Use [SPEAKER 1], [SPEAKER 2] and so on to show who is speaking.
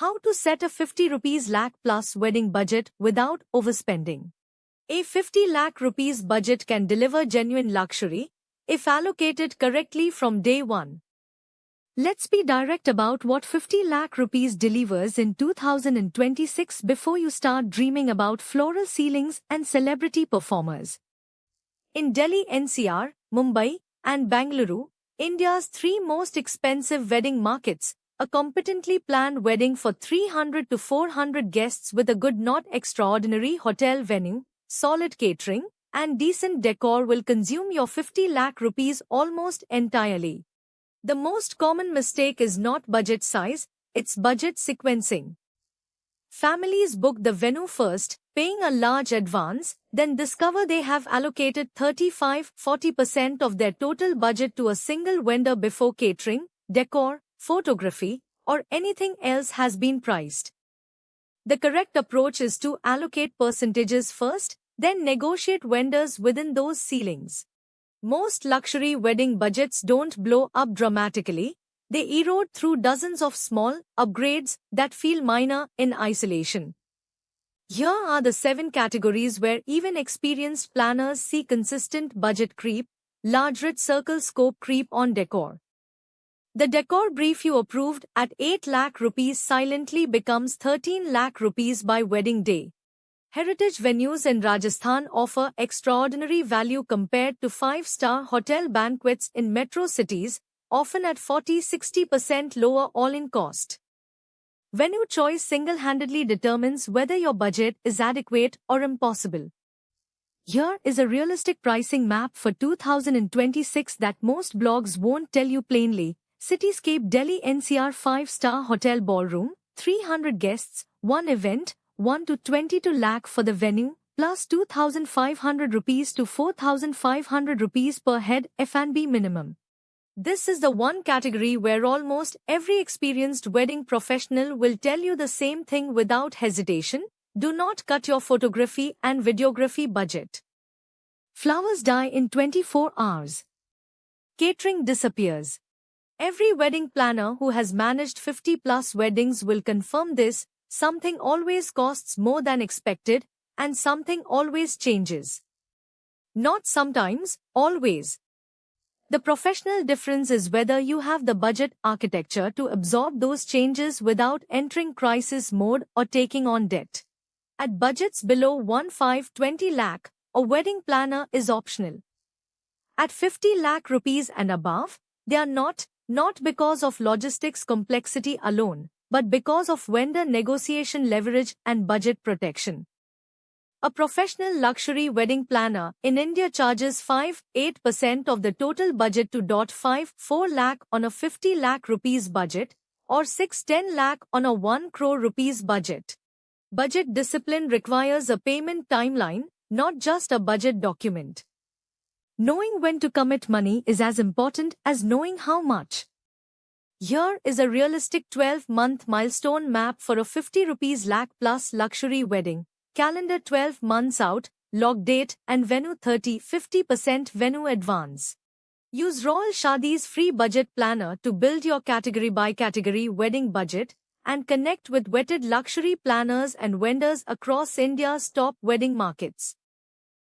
[SPEAKER 1] How to set a 50 rupees lakh plus wedding budget without overspending. A 50 lakh rupees budget can deliver genuine luxury if allocated correctly from day one. Let's be direct about what 50 lakh rupees delivers in 2026 before you start dreaming about floral ceilings and celebrity performers. In Delhi NCR, Mumbai, and Bangalore, India's three most expensive wedding markets, a competently planned wedding for 300 to 400 guests with a good not extraordinary hotel venue, solid catering, and decent decor will consume your 50 lakh rupees almost entirely. The most common mistake is not budget size, it's budget sequencing. Families book the venue first, paying a large advance, then discover they have allocated 35-40% of their total budget to a single vendor before catering, decor, photography, or anything else has been priced. The correct approach is to allocate percentages first, then negotiate vendors within those ceilings. Most luxury wedding budgets don't blow up dramatically. They erode through dozens of small upgrades that feel minor in isolation. Here are the 7 categories where even experienced planners see consistent budget creep, large red circle scope creep on decor. The decor brief you approved at 8 lakh rupees silently becomes 13 lakh rupees by wedding day. Heritage venues in Rajasthan offer extraordinary value compared to 5-star hotel banquets in metro cities, often at 40-60% lower all-in cost. Venue choice single-handedly determines whether your budget is adequate or impossible. Here is a realistic pricing map for 2026 that most blogs won't tell you plainly. Cityscape Delhi NCR 5-star hotel ballroom, 300 guests, 1 event, 1 to 22 lakh for the venue, plus 2,500 rupees to 4,500 rupees per head F&B minimum. This is the one category where almost every experienced wedding professional will tell you the same thing without hesitation: do not cut your photography and videography budget. Flowers die in 24 hours. Catering disappears. Every wedding planner who has managed 50+ weddings will confirm this: something always costs more than expected, and something always changes. Not sometimes, always. The professional difference is whether you have the budget architecture to absorb those changes without entering crisis mode or taking on debt. At budgets below 15-20 lakh, a wedding planner is optional. At 50 lakh rupees and above, they are not because of logistics complexity alone, but because of vendor negotiation leverage and budget protection. A professional luxury wedding planner in India charges 5-8% of the total budget to 5-4 lakh on a 50 lakh rupees budget, or 6-10 lakh on a 1 crore rupees budget. Budget discipline requires a payment timeline, not just a budget document. Knowing when to commit money is as important as knowing how much. Here is a realistic 12-month milestone map for a 50 rupees lakh plus luxury wedding. Calendar 12 months out, log date and venue 30-50% venue advance. Use Royal Shadi's free budget planner to build your category by category wedding budget and connect with vetted luxury planners and vendors across India's top wedding markets.